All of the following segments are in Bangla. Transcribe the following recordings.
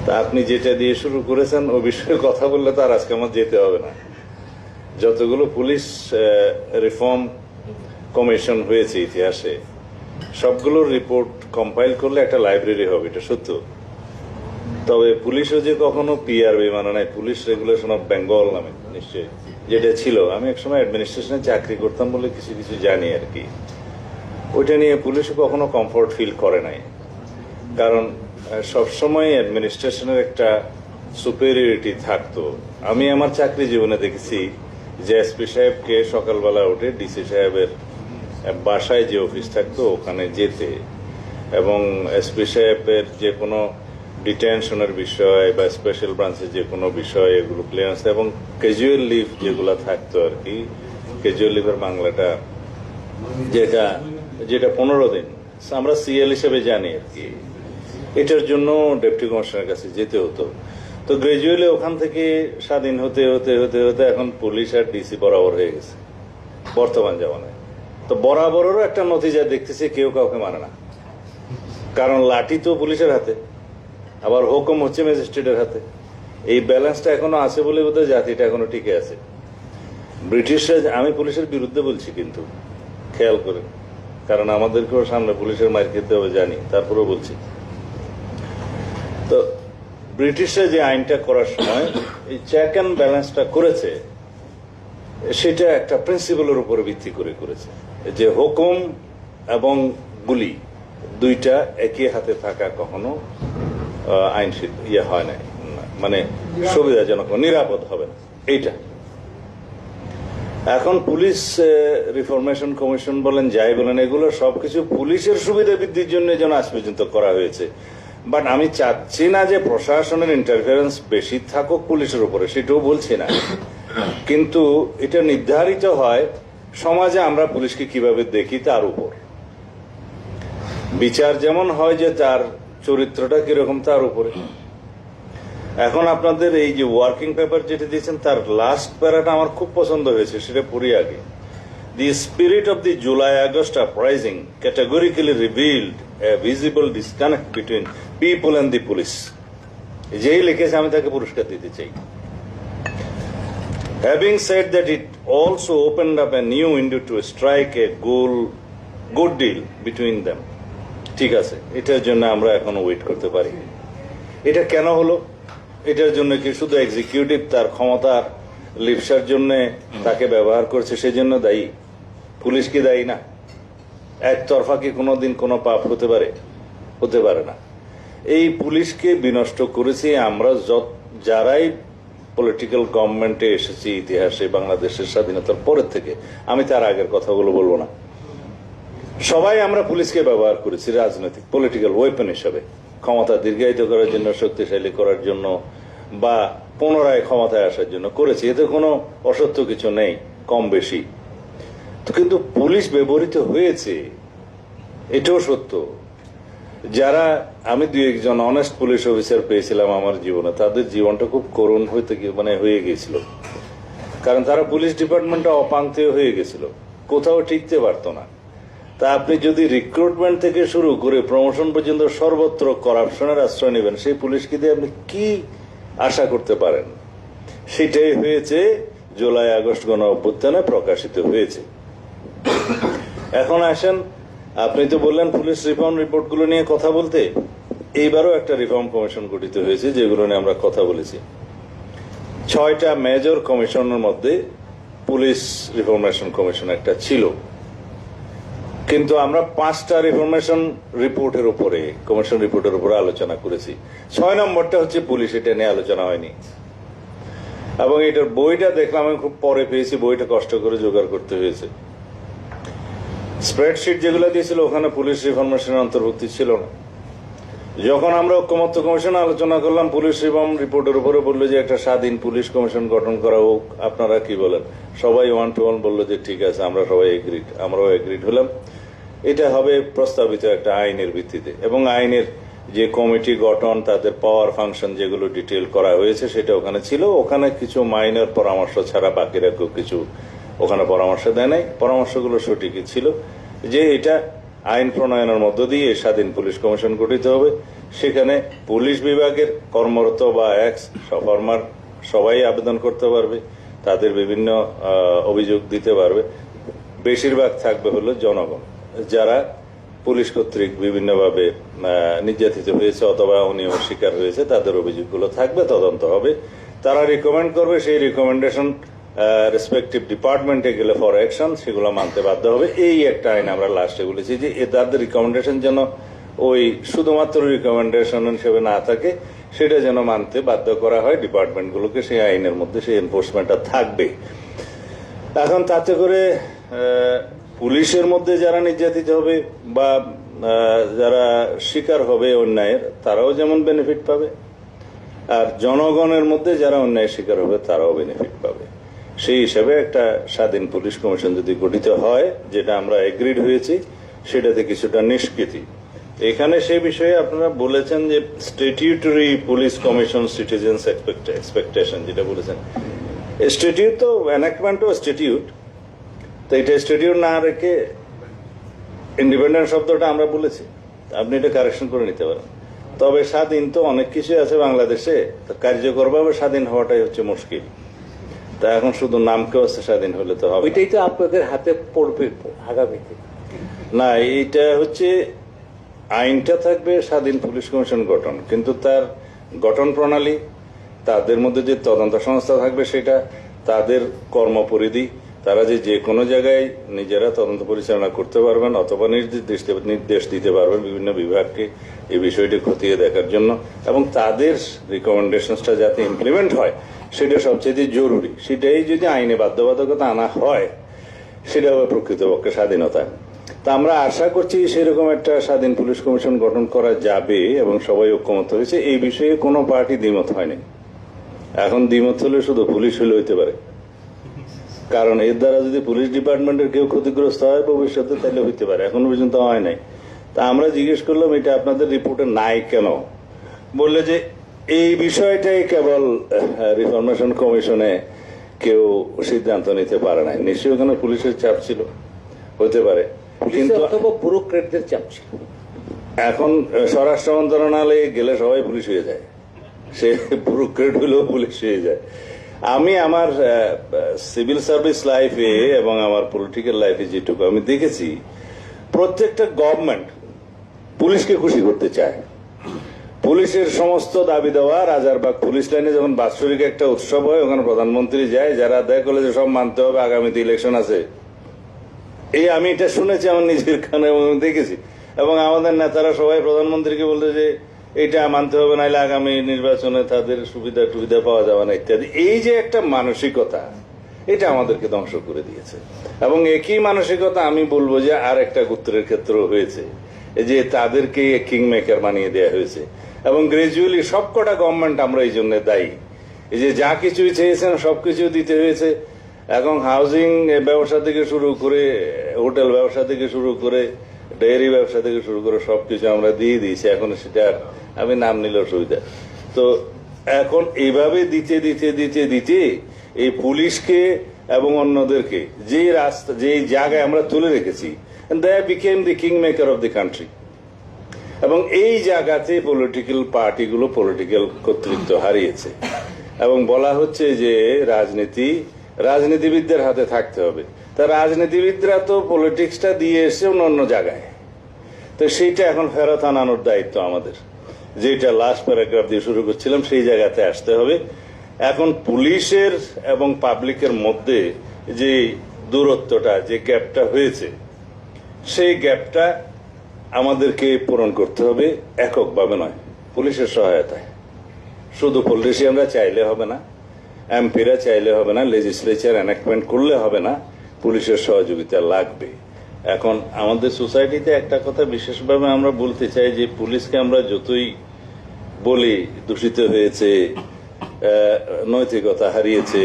তা আপনি যেটা দিয়ে শুরু করেছেন ও বিষয়ে কথা বললে তো আর আজকে আমার যেতে হবে না। যতগুলো পুলিশ রিফর্ম কমিশন হয়েছে ইতিহাসে সবগুলোর রিপোর্ট কম্পাইল করলে একটা লাইব্রেরি হবে, এটা সত্য। তবে পুলিশও যে কখনো পিআরবি মানে নাই, পুলিশ রেগুলেশন অফ বেঙ্গল নামে নিশ্চয়ই যেটা ছিল, আমি একসময় অ্যাডমিনিস্ট্রেশনে চাকরি করতাম বলে কিছু কিছু জানি আর কি, ওইটা নিয়ে পুলিশও কখনো কমফোর্ট ফিল করে নাই। কারণ সবসময় অ্যাডমিনিস্ট্রেশনের একটা সুপেরিয়রিটি থাকতো। আমি আমার চাকরি জীবনে দেখেছি যে এসপি সাহেবকে সকালবেলা উঠে ডিসি সাহেবের বাসায় যে অফিস থাকতো ওখানে যেতে, এবং এসপি সাহেবের যে কোনো ডিটেনশনের বিষয় বা স্পেশাল ব্রাঞ্চের যে কোনো বিষয় এগুলো ক্লিয়ারেন্স, এবং ক্যাজুয়াল লিভ যেগুলো থাকতো আর কি, ক্যাজুয়াল লিভের বাংলাটা যেটা 15 দিন আমরা সিএল হিসেবে জানি আর কি, এটার জন্য ডেপুটি কমিশনারের কাছে যেতে হতো। তো গ্রাজুয়ালি ওখান থেকে স্বাধীন হতে হতে হতে হতে এখন পুলিশ আর ডিসি বরাবর হয়ে গেছে বর্তমান জামানায়। তো বরাবরেরও একটা নতিজা দেখতেছি, কেউ কাউকে মানে না। কারণ লাঠি তো পুলিশের হাতে, আবার হুকুম হচ্ছে ম্যাজিস্ট্রেটের হাতে। এই ব্যালেন্সটা এখনো আছে বলে বোধহয় জাতিটা এখনো টিকে আছে। ব্রিটিশরা, আমি পুলিশের বিরুদ্ধে বলছি কিন্তু খেয়াল করে, কারণ আমাদেরকেও সামনে পুলিশের মার খেতে হবে জানি, তারপরেও বলছি। তো ব্রিটিশরা যে আইনটা করার সময় এই চেক অ্যান্ড ব্যালেন্সটা করেছে, সেটা একটা প্রিন্সিপালের উপরে ভিত্তি করে করেছে যে হুকুম এবং গুলি দুইটা একই হাতে থাকা কখনো আইন হয় না, মানে সুবিধাজনক নিরাপদ হবে না এইটা। এখন পুলিশ রিফরমেশন কমিশন বলেন যাই বলেন, এগুলো সবকিছু পুলিশের সুবিধা বৃদ্ধির জন্য যেন আজ পর্যন্ত করা হয়েছে। বাট আমি চাচ্ছি না যে প্রশাসনের ইন্টারফারেন্স বেশি থাকুক পুলিশের উপরে, সেটাও বলছি না, কিন্তু এটা নির্ধারিত হয় সমাজে আমরা পুলিশকে কিভাবে দেখি তার উপর। বিচার যেমন হয় যে তার চরিত্রটা কিরকম তার উপরে। এখন আপনাদের এই যে ওয়ার্কিং পেপার যেটা দিয়েছেন তার লাস্ট প্যারাটা আমার খুব পছন্দ হয়েছে, সেটা পড়ি আগে। The spirit of the July-August uprising categorically revealed a visible disconnect between people and the police. যেই লিখেছে আমি তাকে পুরস্কার দিতে চাই। Having said that, it also opened up a new window to strike a good deal between them. ঠিক আছে, এটার জন্য আমরা এখনো ওয়েট করতে পারি। এটা কেন হলো? এটার জন্য কি শুধু এক্সিকিউটিভ তার ক্ষমতার লিপসার জন্য তাকে ব্যবহার করছে সেজন্য দায়ী? পুলিশ কি দায়ী না? একতরফা কি কোনোদিন কোনো পাপ হতে পারে? হতে পারে না। এই পুলিশকে বিনষ্ট করেছি আমরা যারাই পলিটিক্যাল গভর্নমেন্টে এসেছি ইতিহাসে, বাংলাদেশের স্বাধীনতার পরের থেকে। আমি তার আগের কথাগুলো বলবো না। সবাই আমরা পুলিশকে ব্যবহার করেছি রাজনৈতিক পলিটিক্যাল ওয়েপন হিসাবে, ক্ষমতা দীর্ঘায়িত করার জন্য, শক্তিশালী করার জন্য, বা পুনরায় ক্ষমতায় আসার জন্য করেছি। এতে কোনো অসত্য কিছু নেই, কম বেশি। তো কিন্তু পুলিশ ব্যবহৃত হয়েছে, এটাও সত্য। যারা, আমি 2-1 অনেস্ট পুলিশ অফিসার পেয়েছিলাম আমার জীবনে, তাদের জীবনটা খুব করুণ হয়ে গিয়েছিল। কারণ তারা পুলিশ ডিপার্টমেন্টটা অপাঙ্ক্তেয় হয়ে গেছিল, কোথাও টিকতে পারতো না। তা আপনি যদি রিক্রুটমেন্ট থেকে শুরু করে প্রমোশন পর্যন্ত সর্বত্র করাপশনের আশ্রয় নেবেন, সেই পুলিশকে দিয়ে আপনি কি আশা করতে পারেন? সেটাই হয়েছে জুলাই আগস্ট গণ অভ্যুত্থানে প্রকাশিত হয়েছে। এখন আসেন, আপনি তো বললেন পুলিশ রিফর্ম রিপোর্টগুলো নিয়ে কথা বলতে। এইবারও একটা রিফর্ম কমিশন গঠিত হয়েছে যেগুলো নিয়ে আমরা কথা বলেছি। 6টা মেজর কমিশনের মধ্যে পুলিশ রিফরমেশন কমিশন একটা ছিল, কিন্তু আমরা 5টা রিফরমেশন রিপোর্টের উপরে, কমিশন রিপোর্টের উপরে আলোচনা করেছি। 6 নম্বরটা হচ্ছে পুলিশ, এটা নিয়ে আলোচনা হয়নি। এবং এটার বইটা দেখলাম আমি খুব পরে পেয়েছি, বইটা কষ্ট করে জোগাড় করতে হয়েছে। স্প্রেডশিট যেগুলো দিয়েছিল ওখানে পুলিশ রিফরমেশনের অন্তর্ভুক্তি ছিল না। যখন আমরা ঐক্যমত্য কমিশনে আলোচনা করলাম পুলিশ রিফর্ম রিপোর্টের উপরে, বললো যে একটা স্বাধীন পুলিশ কমিশন গঠন করা হোক, আপনারা কি বলেন? সবাই 1 to 1 বললো যে ঠিক আছে, আমরা সবাই এগ্রিড। আমরাও এগ্রিড হলাম। এটা হবে প্রস্তাবিত একটা আইনের ভিত্তিতে, এবং আইনের যে কমিটি গঠন, তাদের পাওয়ার ফাংশন যেগুলো ডিটেল করা হয়েছে সেটা ওখানে ছিল। ওখানে কিছু মাইনর পরামর্শ ছাড়া বাকিরা কেউ কিছু ওখানে পরামর্শ দেয় নাই। পরামর্শগুলো সঠিকই ছিল যে এটা আইন প্রণয়নের মধ্য দিয়ে স্বাধীন পুলিশ কমিশন গঠিত হবে, সেখানে পুলিশ বিভাগের কর্মরত বা এক্স ফর্মার সবাই আবেদন করতে পারবে, তাদের বিভিন্ন অভিযোগ দিতে পারবে। বেশিরভাগ থাকবে হলো জনগণ, যারা পুলিশ কর্তৃক বিভিন্নভাবে নির্যাতিত হয়েছে অথবা অনিয়মের শিকার হয়েছে, তাদের অভিযোগগুলো থাকবে, তদন্ত হবে, তারা রিকমেন্ড করবে, সেই রিকমেন্ডেশন রেসপেক্টিভ ডিপার্টমেন্টে গেলে ফর অ্যাকশন সেগুলো মানতে বাধ্য হবে। এই একটা আইন আমরা লাস্টে বলেছি যে তাদের রিকমেন্ডেশন যেন ওই শুধুমাত্র রিকমেন্ডেশন হিসেবে না থাকে, সেটা যেন মানতে বাধ্য করা হয় ডিপার্টমেন্টগুলোকে, সেই আইনের মধ্যে সেই এনফোর্সমেন্টটা থাকবে। এখন তাতে করে পুলিশের মধ্যে যারা নির্যাতিত হবে বা যারা শিকার হবে অন্যায়ের, তারাও যেমন বেনিফিট পাবে, আর জনগণের মধ্যে যারা অন্যায়ের শিকার হবে তারাও বেনিফিট পাবে। সেই হিসাবে একটা স্বাধীন পুলিশ কমিশন যদি গঠিত হয়, যেটা আমরা এগ্রিড হয়েছি, সেটাতে কিছুটা নিষ্কৃতি। এখানে সেই বিষয়ে আপনারা বলেছেন যে statutory police commission citizens expectation, যেটা বলেছেন স্ট্যাটিউট তো এনাক্টমেন্টও স্ট্যাটিউট, তো এটা স্ট্যাটিউট না রেখে ইন্ডিপেন্ডেন্ট শব্দটা আমরা বলেছি, আপনি এটা কারেকশন করে নিতে পারেন। তবে স্বাধীন তো অনেক কিছু আছে বাংলাদেশে, কার্যকরভাবে স্বাধীন হওয়াটাই হচ্ছে মুশকিল। তা এখন শুধু নামকে হচ্ছে স্বাধীন হলে তো হবে, ওইটাই তো আপনাদের হাতে পড়বে আগামীতে। না, এইটা হচ্ছে আইনটা থাকবে স্বাধীন পুলিশ কমিশন গঠন, কিন্তু তার গঠন প্রণালী, তাদের মধ্যে যে তদন্ত সংস্থা থাকবে সেটা, তাদের কর্মপরিধি, তারা যে কোনো জায়গায় নিজেরা তদন্ত পরিচালনা করতে পারবেন অথবা নির্দেশ দিতে পারবেন বিভিন্ন বিভাগকে এই বিষয়টি খতিয়ে দেখার জন্য, এবং তাদের রিকমেন্ডেশনসটা যাতে ইমপ্লিমেন্ট হয় সেটা সবচেয়ে জরুরি। সেটাই যদি আইনে বাধ্যবাধকতা আনা হয়, সেটা হবে প্রকৃতপক্ষে স্বাধীনতা। তা আমরা আশা করছি সেরকম একটা স্বাধীন পুলিশ কমিশন গঠন করা যাবে এবং সবাই ঐক্যমত হয়েছে। এই বিষয়ে কোনো পার্টি দ্বিমত হয়নি। এখন দ্বিমত হলে শুধু পুলিশ হলে হইতে পারে, কারণ এর দ্বারা যদি পুলিশ ডিপার্টমেন্টের কেউ ক্ষতিগ্রস্ত হয় ভবিষ্যতে, তাহলে হইতে পারে, এখনো পর্যন্ত হয় নাই। তা আমরা জিজ্ঞেস করলাম এটা আপনাদের রিপোর্টে নাই কেন, বললে যে এই বিষয়টাই কেবল রিফরমেশন কমিশনে কেউ সিদ্ধান্ত নিতে পারে নাই। নিশ্চয়ই ওখানে পুলিশের চাপ ছিল, হতে পারে, কিন্তু ব্যুরোক্রেটদের চাপ ছিল। এখন স্বরাষ্ট্র মন্ত্রণালয়ে গেলে সবাই পুলিশ হয়ে যায়, সে ব্যুরোক্রেট হলেও পুলিশ হয়ে যায়। আমি আমার সিভিল সার্ভিস লাইফে এবং আমার পলিটিক্যাল লাইফে যেটুকু আমি দেখেছি, প্রত্যেকটা গভর্নমেন্ট পুলিশকে খুশি করতে চায়। পুলিশের সমস্ত দাবি দেওয়া, রাজারবাগ পুলিশ লাইনে যখন বাৎসরিক একটা উৎসব হয়, ওখানে প্রধানমন্ত্রী যায়, যারা আদায় করলে যে সব মানতে হবে, আগামীতে ইলেকশন আছে, এই আমি এটা শুনেছি আমার নিজের কানে এবং দেখেছি। এবং আমাদের নেতারা সবাই প্রধানমন্ত্রীকে বলতে যে এটা মানতে হবে, নাহলে আগামী নির্বাচনে তাদের সুবিধা টুবিধা পাওয়া যাবে না ইত্যাদি। এই যে একটা মানসিকতা, এটা আমাদেরকে ধ্বংস করে দিয়েছে। এবং একই মানসিকতা আমি বলবো যে আর একটা গোত্রের ক্ষেত্রেও হয়েছে, যে তাদেরকে কিং মেকার বানিয়ে দেওয়া হয়েছে। এবং গ্রাজুয়ালি সবকটা গভর্নমেন্ট আমরা এই জন্য দায়ী। এই যে যা কিছুই চেয়েছেন সবকিছু দিতে হয়েছে। এখন হাউজিং ব্যবসা থেকে শুরু করে, হোটেল ব্যবসা থেকে শুরু করে, ডেয়ারি ব্যবসা থেকে শুরু করে সবকিছু আমরা দিয়ে দিয়েছি। এখন সেটা আমি নাম নিলেও সুবিধা। তো এখন এইভাবে দিতে দিতে দিতে দিতে এই পুলিশকে এবং অন্যদেরকে যে রাস্তা, যে জায়গায় আমরা তুলে রেখেছি, they became the king maker of the country. এবং এই জায়গাতে পলিটিক্যাল পার্টিগুলো পলিটিক্যাল কর্তৃত্ব হারিয়েছে। এবং বলা হচ্ছে যে রাজনীতিবিদদের হাতে থাকতে হবে। তা রাজনীতিবিদরা তো পলিটিক্সটা দিয়ে এসছে অন্য জায়গায়, তো সেইটা এখন ফেরত আনানোর দায়িত্ব আমাদের। যেটা লাস্ট প্যারাগ্রাফ দিয়ে শুরু করছিলাম, সেই জায়গাতে আসতে হবে। এখন পুলিশের এবং পাবলিকের মধ্যে যে দূরত্বটা, যে গ্যাপটা হয়েছে, সেই গ্যাপটা আমাদেরকে পূরণ করতে হবে এককভাবে নয়, পুলিশের সহায়তায়। শুধু পলিটিশিয়ানরা চাইলে হবে না, এমপিরা চাইলে হবে না, লেজিসলেচার এনাক্টমেন্ট করলে হবে না, পুলিশের সহযোগিতা লাগবে। এখন আমাদের সোসাইটিতে একটা কথা বিশেষভাবে আমরা বলতে চাই যে পুলিশকে আমরা যতই বলি দূষিত হয়েছে, নৈতিকতা হারিয়েছে,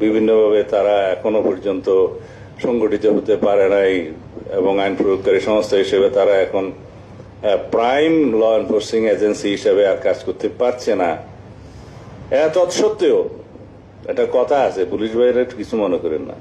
বিভিন্নভাবে তারা এখনো পর্যন্ত সংগঠিত হতে পারে নাই, এবং আইন প্রয়োগকারী সংস্থা হিসেবে তারা এখন প্রাইম ল এনফোর্সিং এজেন্সি হিসেবে আর কাজ করতে পারছে না। তৎসত্ত্বেও একটা কথা আছে, পুলিশ ভাইরা কিছু মনে করেন না,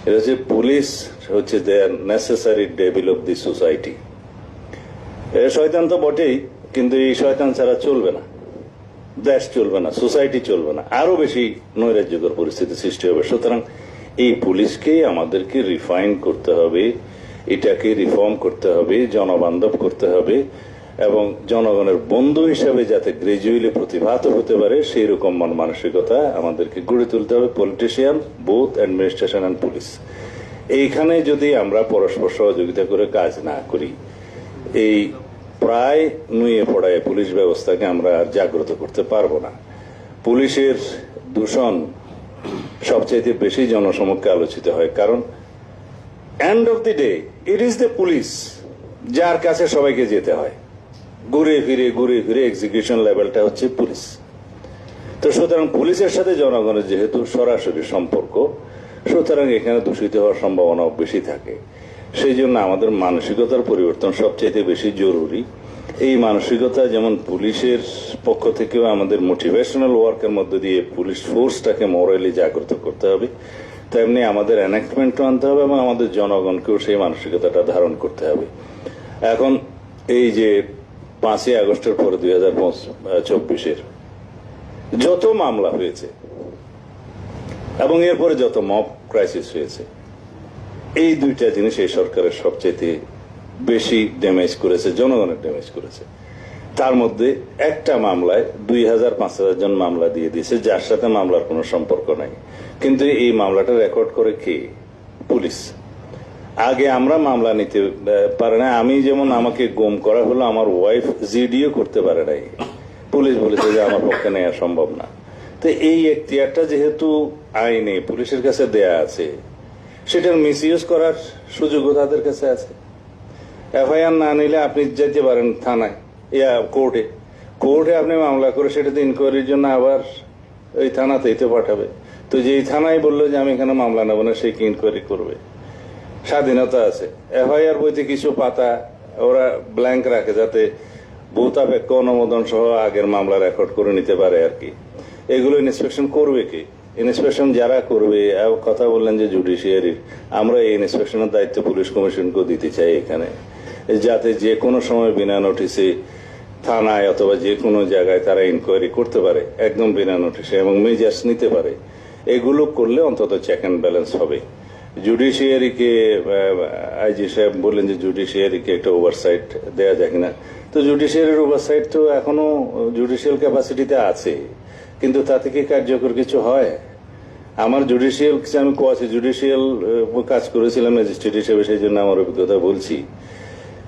এটা হচ্ছে পুলিশ হচ্ছে their necessary devil of the society. শয়তান তো বটেই, কিন্তু এই শয়তান ছাড়া চলবে না, দেশ চলবে না, সোসাইটি চলবে না, আরো বেশি নৈরাজ্যকর পরিস্থিতি সৃষ্টি হবে। সুতরাং এই পুলিশকে আমাদেরকে রিফাইন করতে হবে, এটাকে রিফর্ম করতে হবে, জনবান্ধব করতে হবে এবং জনগণের বন্ধু হিসাবে যাতে গ্রাজুয়ালি প্রতিভাত হতে পারে সেই রকম মন মানসিকতা আমাদেরকে গড়ে তুলতে হবে। Politician, both administration and police, এইখানে যদি আমরা পরস্পর সহযোগিতা করে কাজ না করি, এই প্রায় নুয়ে পড়ায় পুলিশ ব্যবস্থাকে আমরা আর জাগ্রত করতে পারবো না। পুলিশের দূষণ সবচাইতে বেশি জনসমক্ষে আলোচিত হয়, কারণ end of the day it is the police যার কাছে সবাইকে যেতে হয়, ঘুরে ফিরে এক্সিকিউশন লেভেলটা হচ্ছে পুলিশ। তো সুতরাং পুলিশের সাথে জনগণের যেহেতু সরাসরি সম্পর্ক, সুতরাং এখানে দূষিত হওয়ার সম্ভাবনা বেশি থাকে। সেই জন্য আমাদের মানসিকতার পরিবর্তন সবচেয়ে বেশি জরুরি। এই মানসিকতা যেমন পুলিশের পক্ষ থেকেও আমাদের মোটিভেশনাল ওয়ার্কের মধ্যে দিয়ে পুলিশ ফোর্সটাকে মোরালি জাগ্রত করতে হবে, তেমনি আমাদের এনাক্টমেন্টও আনতে হবে এবং আমাদের জনগণকেও সেই মানসিকতাটা ধারণ করতে হবে। এখন এই যে 5ই আগস্টের পরে 2024-এর যত মামলা হয়েছে এবং এরপরে যত মব ক্রাইসিস হয়েছে, এই দুইটা জিনিস এই সরকারের সবচেয়ে বেশি ড্যামেজ করেছে, জনগণের ড্যামেজ করেছে। তার মধ্যে একটা মামলায় 2000-5000 জন মামলা দিয়ে দিয়েছে, যার সাথে মামলার কোনো সম্পর্ক নাই, কিন্তু এই মামলাটা রেকর্ড করে কে? পুলিশ। আগে আমরা মামলা নিতে পারে না, আমি যেমন আমাকে গুম করা হলো, আমার ওয়াইফ জিডিও করতে পারে নাই, পুলিশ বলেছে যে আমার পক্ষে নেওয়া সম্ভব না। তো এই এখতিয়ারটা যেহেতু আইনে পুলিশের কাছে দেয়া আছে, সেটার মিসইউজ করার সুযোগও তাদের কাছে আছে। এফআইআর না নিলে আপনি যেতে পারেন থানায়, কোর্টে আপনি মামলা করে সেটাতে ইনকোয়ারির জন্য আবার ওই থানাতেই তো পাঠাবে। তো যেই থানায় বললো যে আমি এখানে মামলা নেবো না, সে কি ইনকোয়ারি করবে? স্বাধীনতা আছে। এফআইআর বইতে কিছু পাতা ওরা ব্ল্যাঙ্ক রাখে যাতে ভূতাপেক্ষ অনুমোদন সহ আগের মামলা রেকর্ড করে নিতে পারে আর কি। এগুলো ইন্সপেকশন করবে কি? ইন্সপেকশন যারা করবে, কথা বললেন যে জুডিশিয়ারির, আমরা এই ইন্সপেকশনের দায়িত্ব পুলিশ কমিশনকেও দিতে চাই এখানে, যাতে যে কোনো সময় বিনা নোটিসে থানায় অথবা যে কোনো জায়গায় তারা ইনকোয়ারি করতে পারে একদম বিনা নোটিসে এবং মেজার্স নিতে পারে। এগুলো করলে অন্তত চেক অ্যান্ড ব্যালেন্স হবে। জুডিশিয়ারিকে আইজি সাহেব বললেন যে জুডিশিয়ারিকে একটা ওভারসাইট দেয়া যায় কিনা। তো জুডিশিয়ারির ওভারসাইট তো এখনো জুডিশিয়াল ক্যাপাসিটিতে আছে, কিন্তু তাতে কি কার্যকর কিছু হয়? আমার জুডিশিয়াল, আমি জুডিশিয়াল কাজ করেছিলাম ম্যাজিস্ট্রেট হিসেবে, সেই জন্য আমার অভিজ্ঞতা বলছি,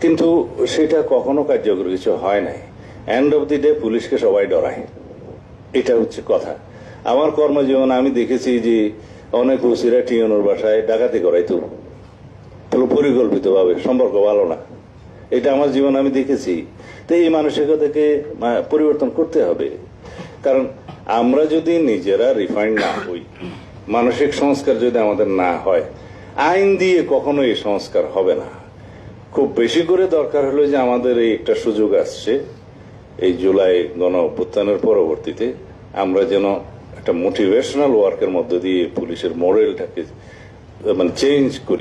কিন্তু সেটা কখনো কার্যকর কিছু হয় নাই। এন্ড অব দি ডে পুলিশকে সবাই ডরায়, এটা হচ্ছে কথা। আমার কর্মজীবন আমি দেখেছি যে অনেক ওসিরা টিএনওর বাসায় ডাকাতি করাইতো পরিকল্পিতভাবে, সম্পর্ক ভালো না, এটা আমার জীবন আমি দেখেছি। তো এই মানসিকতাকে পরিবর্তন করতে হবে, কারণ আমরা যদি নিজেরা রিফাইন্ড না হই, মানসিক সংস্কার যদি আমাদের না হয়, আইন দিয়ে কখনো এই সংস্কার হবে না। খুব বেশি করে দরকার হলো যে আমাদের এই একটা সুযোগ আসছে এই জুলাই গণ অভ্যুত্থানের পরবর্তীতে, আমরা যেন একটা মোটিভেশনাল ওয়ার্কের মধ্যে দিয়ে পুলিশের মডেলটাকে চেঞ্জ করি।